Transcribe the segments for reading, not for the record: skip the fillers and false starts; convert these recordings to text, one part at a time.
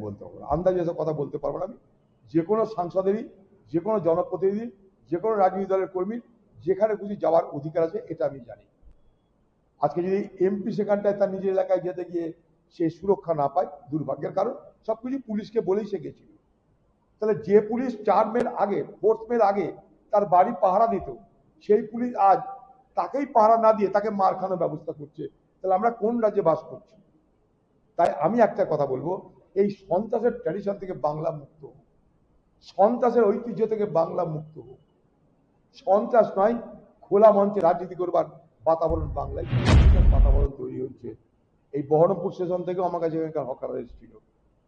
বলতে পারবো না, আন্দাজে এসব কথা বলতে পারবো না। আমি যে কোনো সাংসদেরই, যে কোনো জনপ্রতিনিধি, যে কোনো রাজনৈতিক দলের কর্মীর যেখানে খুশি যাওয়ার অধিকার আছে, এটা আমি জানি। আজকে যদি এমপি সেখানটায় তার নিজের এলাকায় যেতে গিয়ে সে সুরক্ষা না পায়, দুর্ভাগ্যের কারণ সবকিছু পুলিশকে বলেই সে গেছিল। তাহলে যে পুলিশ 4 মের আগে, 4 মের আগে তার বাড়ি পাহারা দিত, সেই পুলিশ আজ তাকেই পাহারা না দিয়ে তাকে মার খানোর ব্যবস্থা করছে। তাহলে আমরা কোন রাজ্যে বাস করছি? তাই আমি একটা কথা বলবো, এই সন্ত্রাসের ট্র্যাডিশন থেকে বাংলা মুক্ত হোক, সন্ত্রাসের ঐতিহ্য থেকে বাংলা মুক্ত হোক। সন্ত্রাস নয়, খোলা মঞ্চে রাজনীতি করবার বাতাবরণ বাংলায় বাতাবরণ তৈরি হচ্ছে। এই বহরমপুর স্টেশন থেকেও আমার কাছে এখানকার হকাররা এসেছিল।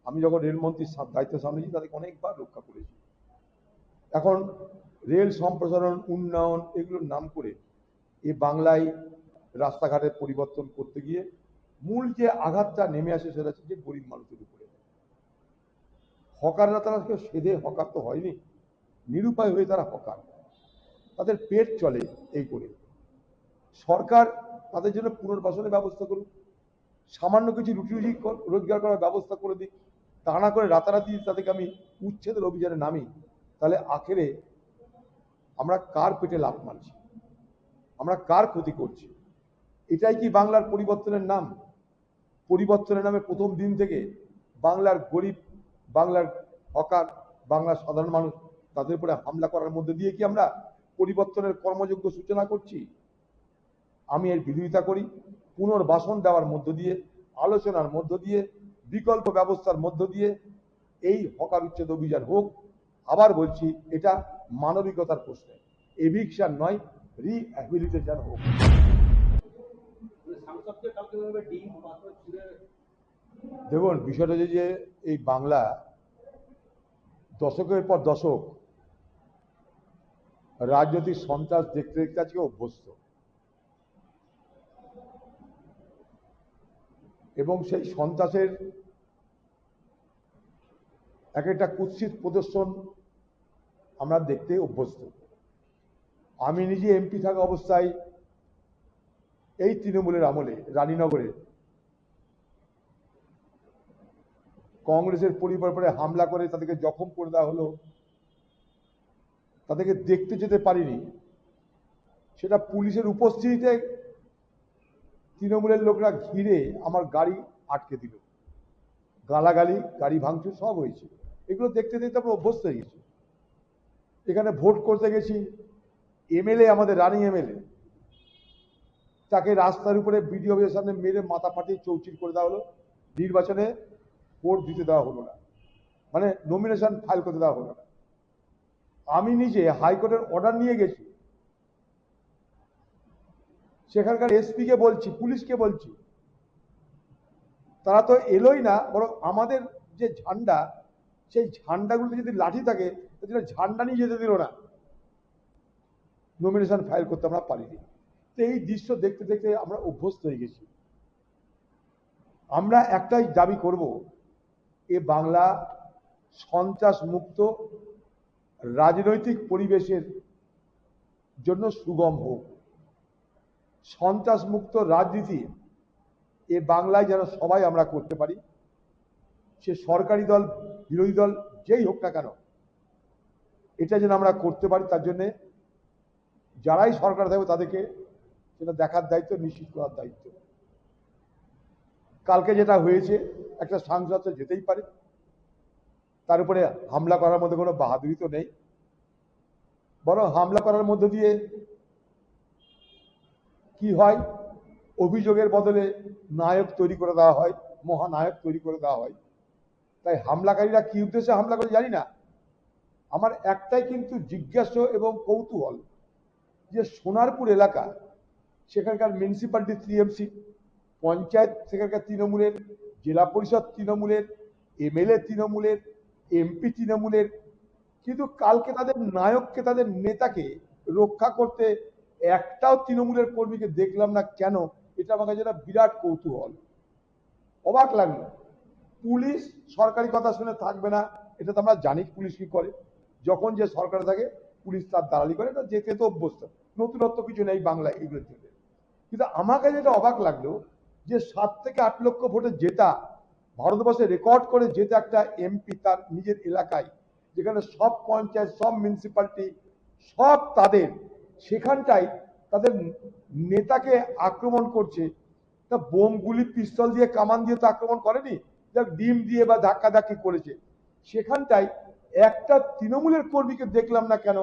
আমি যখন রেলমন্ত্রীর দায়িত্ব সামলেছি তাদেরকে অনেকবার রক্ষা করেছি। এখন রেল সম্প্রসারণ, উন্নয়ন এগুলোর নাম করে এই বাংলায় রাস্তাঘাটের পরিবর্তন করতে গিয়ে মূল যে আঘাতটা নেমে আসে সেটা হচ্ছে যে গরিব মানুষের উপরে। হকাররা তারা কেউ সেধে হকার তো হয়নি, নিরুপায় হয়ে তারা হকার, তাদের পেট চলে এই করে। সরকার তাদের জন্য পুনর্বাসনের ব্যবস্থা করুক, সামান্য কিছু রুটি রুজি রোজগার করার ব্যবস্থা করে দিক। তা না করে রাতারাতি তাদেরকে আমি উচ্ছেদের অভিযানে নামি, তাহলে আখেরে আমরা কার পেটে লাফ মারছি, আমরা কার ক্ষতি করছি? এটাই কি বাংলার পরিবর্তনের নাম? পরিবর্তনের নামে প্রথম দিন থেকে বাংলার গরিব, বাংলার হকার, বাংলার সাধারণ মানুষ, তাদের উপরে হামলা করার মধ্যে দিয়ে কি আমরা পরিবর্তনের কর্মযোগ্য সূচনা করছি? আমি এর বিরোধিতা করি। পুনর্বাসন দেওয়ার মধ্য দিয়ে, আলোচনার মধ্য দিয়ে, বিকল্প ব্যবস্থার মধ্য দিয়ে এই হকার উচ্ছেদ অভিযান হোক। আবার বলছি, এটা মানবিকতার প্রশ্ন, এভিকশন নয়, রিহ্যাবিলিটেশন হোক। দেখুন, বিষয়টা যে এই বাংলা দশকের পর দশক রাজনৈতিক সন্ত্রাস দেখতে দেখতে আজকে অভ্যস্ত, এবং সেই সন্ত্রাসের এক একটা কুৎসিত প্রদর্শন আমরা দেখতে অভ্যস্ত। আমি নিজে এমপি থাকা অবস্থায় এই তৃণমূলের আমলে রানীনগরে কংগ্রেসের পরিবারে হামলা করে তাদেরকে জখম করে দেওয়া হলো, তাদেরকে দেখতে যেতে পারিনি। সেটা পুলিশের উপস্থিতিতে তৃণমূলের লোকরা ঘিরে আমার গাড়ি আটকে দিল, গালাগালি, গাড়ি ভাঙচুর সব হয়েছে। এগুলো দেখতে দেখতে আমরা অভ্যস্ত হয়ে গেছি। এখানে ভোট করতে গেছি, এমএলএ, আমাদের রানিং এমএলএ, তাকে রাস্তার উপরে বিডিও অফিসের সামনে মেরে মাথা ফাটিয়ে চৌচির করে দেওয়া হলো। নির্বাচনে ভোট দিতে দেওয়া হলো না, মানে নমিনেশন ফাইল করতে দেওয়া হলো না। আমি নিজে হাইকোর্টের অর্ডার নিয়ে গেছি, সেখানকার এসপিকে বলছি, পুলিশকে বলছি, তারা তো এলোই না, বরং আমাদের যে ঝান্ডা, সেই ঝান্ডাগুলোতে যদি লাঠি থাকে তাহলে ঝান্ডা নিয়ে যেতে দিল না, নমিনেশন ফাইল করতে আমরা পারিনি। তো এই দৃশ্য দেখতে দেখতে আমরা অভ্যস্ত হয়ে গেছি। আমরা একটাই দাবি করব, এ বাংলা সন্ত্রাস মুক্ত রাজনৈতিক পরিবেশের জন্য সুগম হোক। সন্ত্রাস মুক্ত রাজনীতি এ বাংলায় যেন সবাই আমরা করতে পারি, সে সরকারি দল, বিরোধী দল, যেই হোক না কেন, এটা যেন আমরা করতে পারি। তার জন্যে যারাই সরকার থাকবে তাদেরকে সেটা দেখার দায়িত্ব, নিশ্চিত করার দায়িত্ব। কালকে যেটা হয়েছে, একটা সাংসদ তো যেতেই পারে, তার উপরে হামলা করার মধ্যে কোনো বাহাদুরি তো নেই, বরং হামলা করার মধ্য দিয়ে কি হয়, অভিযোগের বদলে নায়ক তৈরি করে দেওয়া হয়, মহানায়ক তৈরি করে দেওয়া হয়। তাই হামলাকারীরা কি উদ্দেশ্যে হামলা করে জানি না। আমার একটাই কিন্তু জিজ্ঞাসা এবং কৌতূহল, যে সোনারপুর এলাকা, সেখানকার মিউনিসিপ্যালিটি টিএমসি, পঞ্চায়েত সেখানকার তৃণমূলের, জেলা পরিষদ তৃণমূলের, এমএলএ তৃণমূলের, এমপি তৃণমূলের, কিন্তু কালকে তাদের নায়ককে, তাদের নেতাকে রক্ষা করতে একটাও তৃণমূলের কর্মীকে দেখলাম না। কেন? এটা আমার কাছে একটা বিরাট কৌতূহল, অবাক লাগলো। পুলিশ সরকারি কথা শুনে থাকবে না, এটা তো আমরা জানি পুলিশ কি করে। যখন যে সরকার থাকে পুলিশ তার দালালি করে, এটা যেতে তো অভ্যস্ত, নতুনত্ব কিছু নেই বাংলায় এগুলোর জন্য। কিন্তু আমার কাছে এটা অবাক লাগলো যে 7 থেকে 8 লক্ষ ভোটে জেতা ভারতবর্ষে রেকর্ড করে যেতে একটা এমপি তার নিজের এলাকায়, যেখানে সব পঞ্চায়েত, সব মিউনিসিপ্যালিটি সব তাদের, সেখানটায় তাদের নেতাকে আক্রমণ করছে। তা বোম, গুলি, পিস্তল দিয়ে, কামান দিয়ে তো আক্রমণ করেনি, যা ডিম দিয়ে বা ধাক্কাধাক্কি করেছে। সেখানটায় একটা তৃণমূলের কর্মীকে দেখলাম না কেন।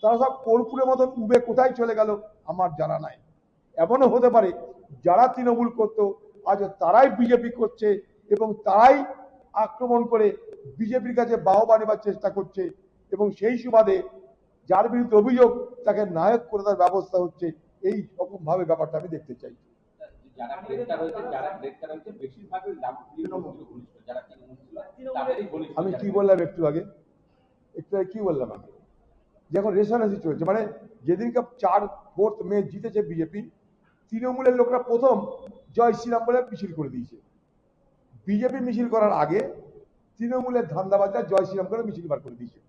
তারা সব কর্পূরের মতন উবে কোথায় চলে গেল আমার জানা নাই। এমনও হতে পারে যারা তৃণমূল করতো আজ তারাই বিজেপি করছে এবং তারাই আক্রমণ করে বিজেপির কাছে বাহবা নেবার চেষ্টা করছে, এবং সেই সুবাদে যার বিরুদ্ধে অভিযোগ তাকে নায়ক করে দেওয়ার ব্যবস্থা হচ্ছে। এই রকম ভাবে ব্যাপারটা আমি দেখতে চাই। আমি কি বললাম একটু আগে কি বললাম আমি, যখন রেশারেশি চলছে, মানে যেদিনকে 4 মে জিতেছে বিজেপি, তৃণমূলের লোকরা প্রথম জয় শ্রীরাম বলে মিছিল করে দিয়েছে। বিজেপি মিছিল করার আগে তৃণমূলের ধান্দাবাজরা জয় শ্রীরাম করে মিছিল বার করে দিয়েছে।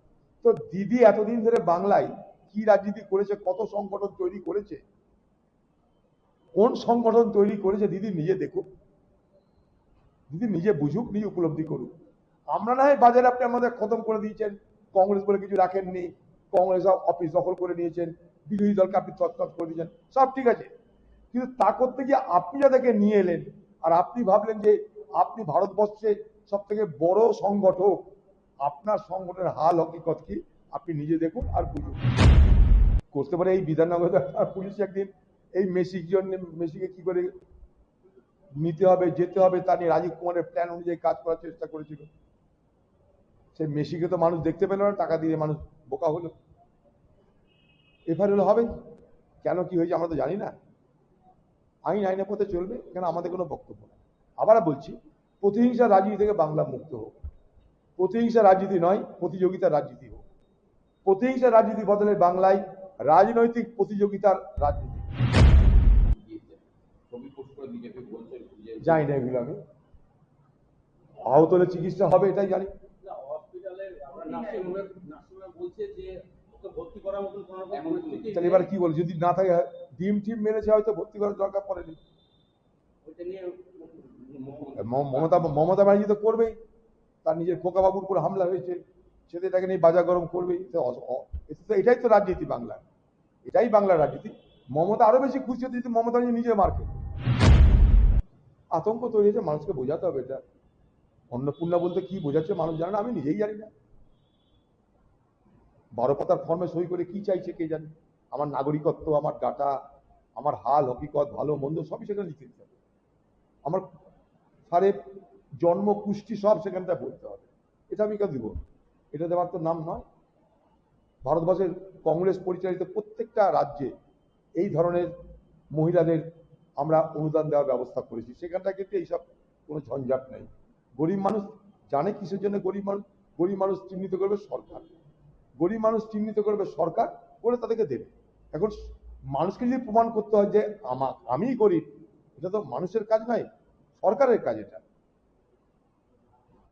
তো দিদি এতদিন ধরে বাংলায় কি রাজনীতি করেছে, কত সংগঠন তৈরি করেছে, কোন সংগঠন তৈরি করেছে দিদি নিজে দেখুক, দিদি নিজে বুঝুক, নিজে উপলব্ধি করুক। আমরা না হয় বাজারে আপনি আমাদের খতম করে দিয়েছেন, কংগ্রেস বলে কিছু রাখেননি, কংগ্রেস অফিস দখল করে নিয়েছেন, বিরোধী দলকে আপনি তৎকাল করে দিয়েছেন, সব ঠিক আছে। কিন্তু তা করতে গিয়ে আপনি যাদেরকে নিয়ে এলেন আর আপনি ভাবলেন যে আপনি ভারতবর্ষে সব থেকে বড় সংগঠক, আপনার সংগঠনের হাল হকিকত কি আপনি নিজে দেখুন আর বুঝুন। করতে পারে এই বিধাননগর পুলিশ একদিন এই মেসিকে কি করে নিতে হবে, যেতে হবে, তা নিয়ে রাজীব কুমারের প্ল্যান অনুযায়ী কাজ করার চেষ্টা করেছিল। সেই মেসিকে তো মানুষ দেখতে পেল না, টাকা দিয়ে মানুষ বোকা হলো। এফআইআর হবে কেন, কি হয়েছে আমরা তো জানি না। আইন আইনের পথে চলবে, এখানে আমাদের কোনো বক্তব্য নেই। আবার বলছি, প্রতিহিংসা রাজনীতি থেকে বাংলা মুক্ত হোক। প্রতিহিংসা রাজনীতি নয়, প্রতিযোগিতার রাজনীতি হোক। প্রতিহিংসা রাজনীতি বদলে বাংলায় রাজনৈতিক প্রতিযোগিতার রাজনীতি। জানি না এগুলো, আমি আহত হলে চিকিৎসা হবে এটাই জানি। তাহলে এবার কি বল, যদি না থাকে, ডিম টিম মেরেছে হয়তো ভর্তি করার দরকার পড়েনি। মমতা ব্যানার্জি তো করবেই, তার নিজের খোকা বাবুর উপর হামলা হয়েছে, সেটা এটাকে নিয়ে বাজার গরম করবেই। এটাই তো রাজনীতি বাংলা, এটাই বাংলার রাজনীতি। মমতা আরো বেশি খুশি হতে যদি মমতা নিজে মার্কে আতঙ্ক তৈরি হয়েছে, মানুষকে বোঝাতে হবে এটা। অন্নপূর্ণা বলতে কি বোঝাচ্ছে মানুষ জানে না, আমি নিজেই জানি না। 12 পাতার ফর্মে সই করে কি চাইছে কে জানে। আমার নাগরিকত্ব, আমার ডাটা, আমার হাল হকিকত, ভালো মন্দ সবই সেখানে লিখে দিতে হবে। আমার সারে জন্ম, পুষ্টি সব সেখানটা বলতে হবে। এটা আমি কেন দিব, এটা দেওয়ার তো নাম নয়। ভারতবর্ষের কংগ্রেস পরিচালিত প্রত্যেকটা রাজ্যে এই ধরনের মহিলাদের আমরা অনুদান দেওয়ার ব্যবস্থা করেছি, সেখানটা কিন্তু এইসব কোনো ঝঞ্ঝাট নেই। গরিব মানুষ জানে কিসের জন্য গরিব মানুষ চিহ্নিত করবে সরকার, গরিব মানুষ চিহ্নিত করবে সরকার, করে তাদেরকে দেবে। এখন মানুষকে যদি প্রমাণ করতে হয় যে আমিই গরিব, এটা তো মানুষের কাজ নয়, সরকারের কাজ এটা।